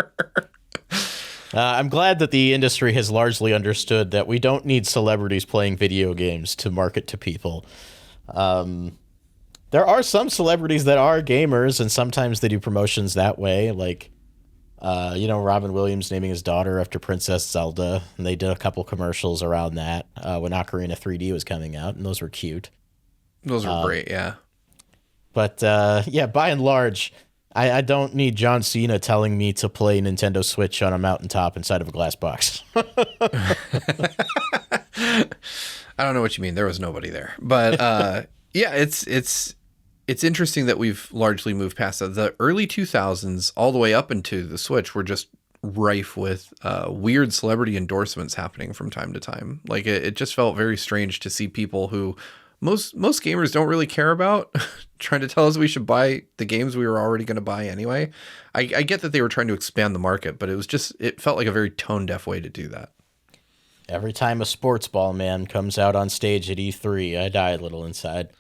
I'm glad that the industry has largely understood that we don't need celebrities playing video games to market to people. There are some celebrities that are gamers, and sometimes they do promotions that way. Like, Robin Williams naming his daughter after Princess Zelda, and they did a couple commercials around that when Ocarina 3D was coming out, and those were cute. Those are great, yeah. But, by and large, I don't need John Cena telling me to play Nintendo Switch on a mountaintop inside of a glass box. I don't know what you mean. There was nobody there. But it's interesting that we've largely moved past that. The early 2000s all the way up into the Switch were just rife with weird celebrity endorsements happening from time to time. Like it just felt very strange to see people who most gamers don't really care about trying to tell us we should buy the games we were already going to buy anyway. I get that they were trying to expand the market, but it felt like a very tone deaf way to do that. Every time a sports ball man comes out on stage at E3, I die a little inside.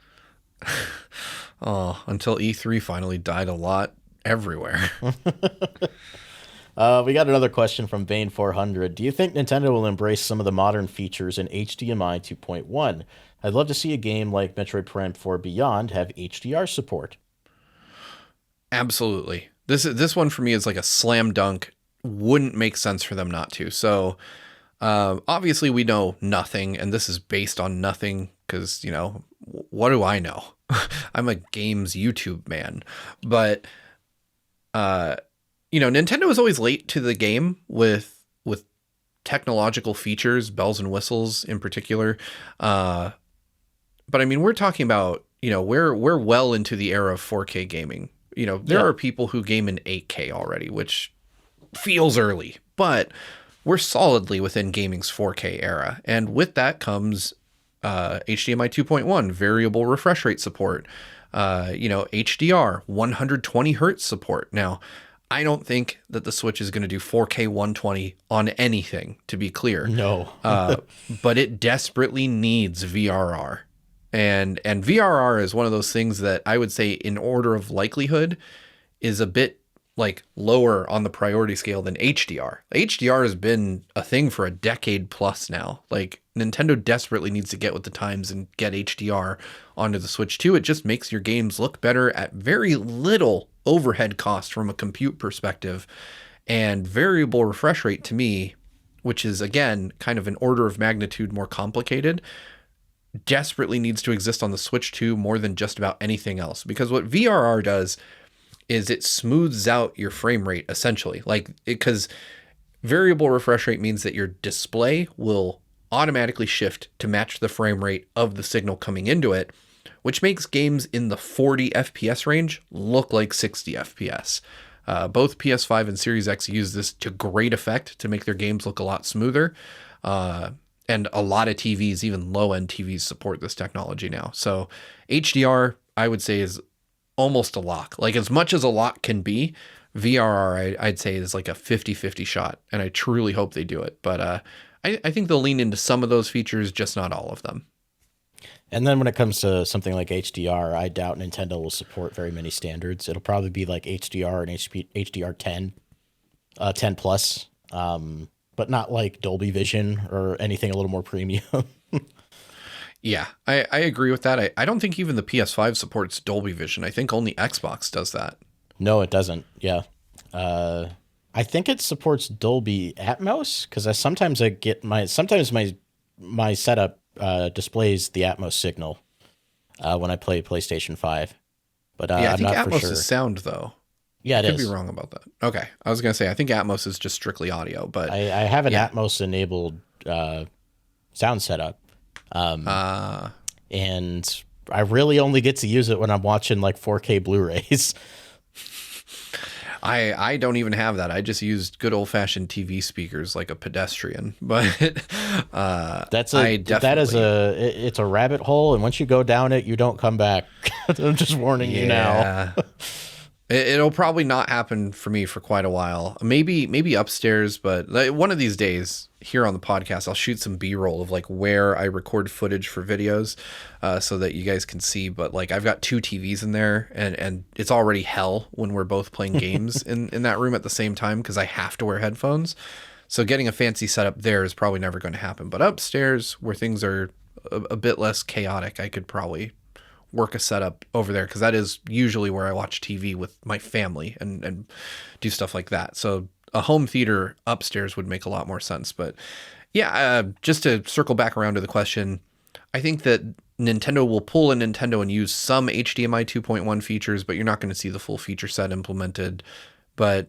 Oh, until E3 finally died a lot everywhere. We got another question from Bane400. Do you think Nintendo will embrace some of the modern features in HDMI 2.1? I'd love to see a game like Metroid Prime 4 Beyond have HDR support. Absolutely. This one for me is like a slam dunk. Wouldn't make sense for them not to. So obviously we know nothing, and this is based on nothing because, what do I know? I'm a games YouTube man. But, Nintendo is always late to the game with technological features, bells and whistles in particular. But I mean, we're talking about, we're well into the era of 4K gaming. There are people who game in 8K already, which feels early, but we're solidly within gaming's 4K era. And with that comes HDMI 2.1, variable refresh rate support, HDR, 120 hertz support. Now, I don't think that the Switch is going to do 4K 120 on anything, to be clear. No. But it desperately needs VRR. And VRR is one of those things that I would say in order of likelihood is a bit like lower on the priority scale than HDR. HDR has been a thing for a decade plus now. Like Nintendo desperately needs to get with the times and get HDR onto the Switch too. It just makes your games look better at very little overhead cost from a compute perspective. And variable refresh rate to me, which is again kind of an order of magnitude more complicated, desperately needs to exist on the Switch 2 more than just about anything else. Because what VRR does is it smooths out your frame rate essentially. Because variable refresh rate means that your display will automatically shift to match the frame rate of the signal coming into it, which makes games in the 40 FPS range look like 60 FPS. Both PS5 and Series X use this to great effect to make their games look a lot smoother. And a lot of TVs, even low-end TVs, support this technology now. So HDR, I would say, is almost a lock. Like as much as a lock can be, VRR, I'd say is like a 50-50 shot. And I truly hope they do it. But I think they'll lean into some of those features, just not all of them. And then when it comes to something like HDR, I doubt Nintendo will support very many standards. It'll probably be like HDR and HDR 10, 10 plus, but not like Dolby Vision or anything a little more premium. Yeah, I agree with that. I don't think even the PS5 supports Dolby Vision. I think only Xbox does that. No, it doesn't. Yeah. I think it supports Dolby Atmos because sometimes my setup displays the Atmos signal when I play PlayStation 5. But I think I'm not Atmos for sure. is sound though. Yeah, it is. Could be wrong about that. Okay, I was gonna say I think Atmos is just strictly audio, but I have an Atmos enabled sound setup, and I really only get to use it when I'm watching like 4K Blu-rays. I don't even have that. I just used good old fashioned TV speakers like a pedestrian. But it's a rabbit hole, and once you go down it, you don't come back. I'm just warning you now. Yeah. It'll probably not happen for me for quite a while. Maybe upstairs, but like one of these days here on the podcast, I'll shoot some B-roll of like where I record footage for videos, so that you guys can see. But like I've got 2 TVs in there, and it's already hell when we're both playing games in that room at the same time because I have to wear headphones. So getting a fancy setup there is probably never going to happen. But upstairs, where things are a bit less chaotic, I could probably work a setup over there because that is usually where I watch TV with my family and do stuff like that. So a home theater upstairs would make a lot more sense. But yeah, just to circle back around to the question, I think that Nintendo will pull a Nintendo and use some HDMI 2.1 features, but you're not going to see the full feature set implemented. But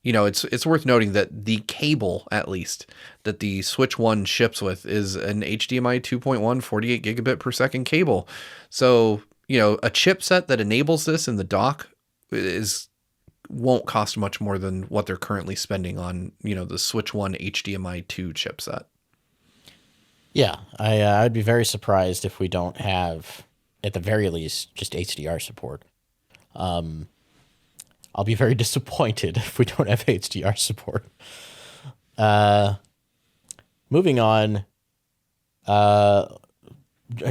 it's worth noting that the cable, at least, that the Switch 1 ships with is an HDMI 2.1 48 gigabit per second cable. So, a chipset that enables this in the dock won't cost much more than what they're currently spending on, the Switch 1 HDMI 2 chipset. Yeah, I'd be very surprised if we don't have, at the very least, just HDR support. I'll be very disappointed if we don't have HDR support. Moving on, a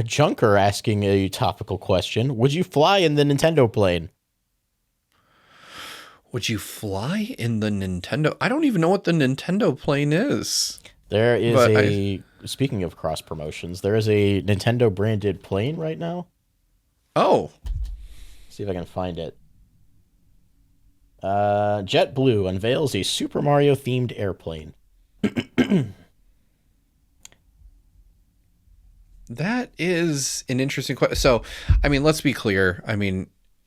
Junker asking a topical question. Would you fly in the Nintendo plane? Would you fly in the Nintendo? I don't even know what the Nintendo plane is. There is speaking of cross promotions, there is a Nintendo branded plane right now. Oh. See if I can find it. JetBlue unveils a Super Mario themed airplane. That is an interesting question. So, let's be clear.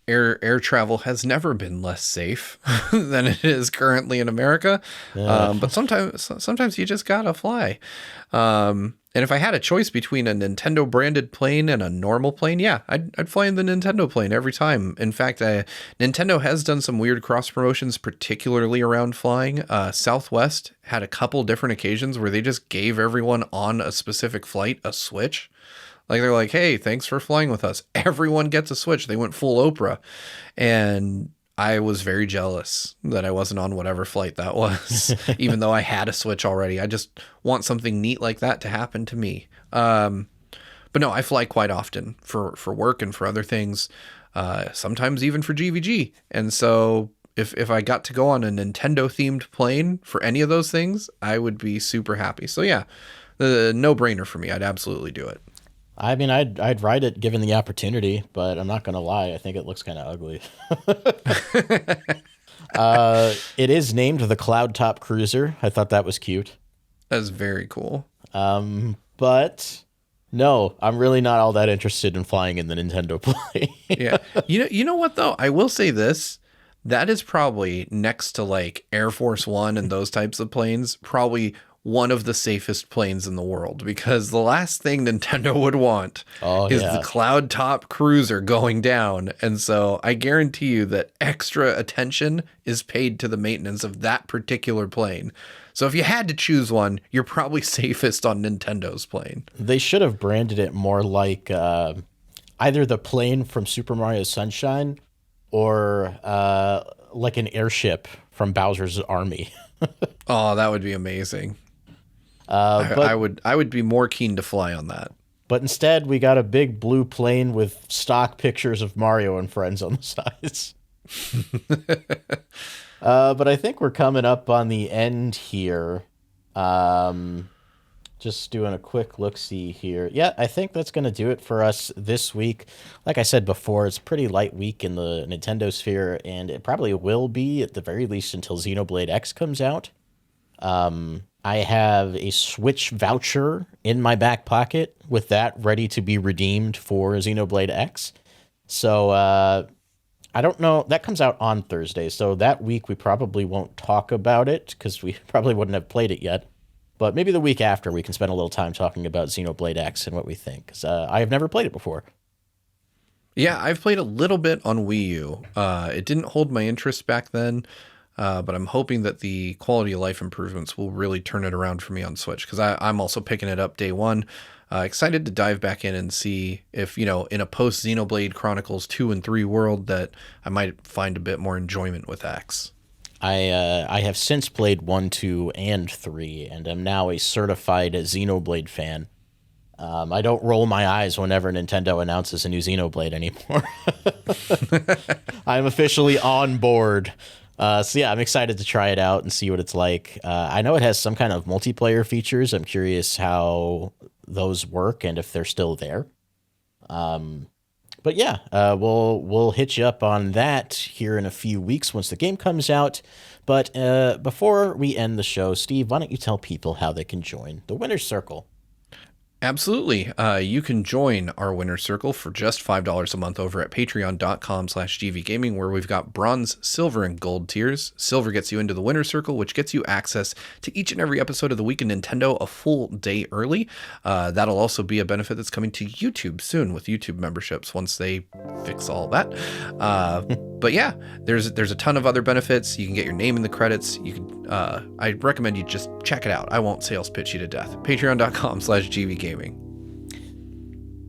Air travel has never been less safe than it is currently in America. But sometimes you just gotta fly. And if I had a choice between a Nintendo branded plane and a normal plane, yeah, I'd fly in the Nintendo plane every time. In fact, Nintendo has done some weird cross promotions, particularly around flying. Southwest had a couple different occasions where they just gave everyone on a specific flight a Switch. Like they're like, hey, thanks for flying with us. Everyone gets a Switch. They went full Oprah. And I was very jealous that I wasn't on whatever flight that was, even though I had a Switch already. I just want something neat like that to happen to me. But no, I fly quite often for work and for other things, sometimes even for GVG. And so if I got to go on a Nintendo themed plane for any of those things, I would be super happy. So yeah, the no-brainer for me. I'd absolutely do it. I'd ride it given the opportunity, but I'm not gonna lie, I think it looks kind of ugly. It is named the Cloud Top Cruiser. I thought that was cute. That's very cool. But no, I'm really not all that interested in flying in the Nintendo plane. Yeah. You know what though? I will say this. That is probably next to like Air Force One and those types of planes, probably one of the safest planes in the world, because the last thing Nintendo would want is the Cloud Top Cruiser going down. And so I guarantee you that extra attention is paid to the maintenance of that particular plane. So if you had to choose one, you're probably safest on Nintendo's plane. They should have branded it more like either the plane from Super Mario Sunshine or like an airship from Bowser's Army. Oh, that would be amazing. But I would be more keen to fly on that. But instead, we got a big blue plane with stock pictures of Mario and friends on the sides. But I think we're coming up on the end here. Just doing a quick look-see here. Yeah, I think that's going to do it for us this week. Like I said before, it's a pretty light week in the Nintendo sphere, and it probably will be at the very least until Xenoblade X comes out. I have a Switch voucher in my back pocket with that ready to be redeemed for Xenoblade X. So I don't know. That comes out on Thursday. So that week we probably won't talk about it because we probably wouldn't have played it yet. But maybe the week after we can spend a little time talking about Xenoblade X and what we think. Because I have never played it before. Yeah, I've played a little bit on Wii U. It didn't hold my interest back then, but I'm hoping that the quality of life improvements will really turn it around for me on Switch, because I'm also picking it up day one. Excited to dive back in and see if, in a post Xenoblade Chronicles 2 and 3 world, that I might find a bit more enjoyment with X. I have since played 1, 2, and 3, and am now a certified Xenoblade fan. I don't roll my eyes whenever Nintendo announces a new Xenoblade anymore. I'm officially on board. So yeah, I'm excited to try it out and see what it's like. I know it has some kind of multiplayer features. I'm curious how those work and if they're still there. But yeah, we'll hit you up on that here in a few weeks once the game comes out. But before we end the show, Steve, why don't you tell people how they can join the Winner's Circle? Absolutely. You can join our winner circle for just $5 a month over at patreon.com/gvgaming, where we've got bronze, silver, and gold tiers. Silver gets you into the winner circle, which gets you access to each and every episode of The Week in Nintendo a full day early. That'll also be a benefit that's coming to YouTube soon with YouTube memberships once they fix all that. But yeah, there's a ton of other benefits. You can get your name in the credits. You can I recommend you just check it out. I won't sales pitch you to death. Patreon.com/gvgaming.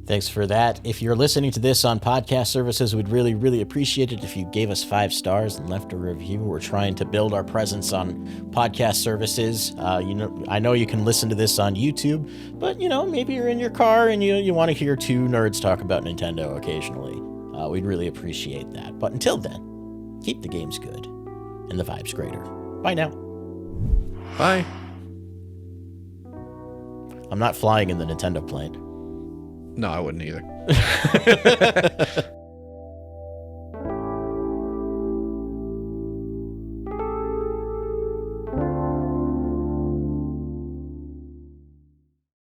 Thanks for that. If you're listening to this on podcast services, we'd really, really appreciate it if you gave us 5 stars and left a review. We're trying to build our presence on podcast services. I know you can listen to this on YouTube, but maybe you're in your car and you want to hear two nerds talk about Nintendo occasionally. We'd really appreciate that. But until then, keep the games good and the vibes greater. Bye now. Bye. I'm not flying in the Nintendo plane. No, I wouldn't either.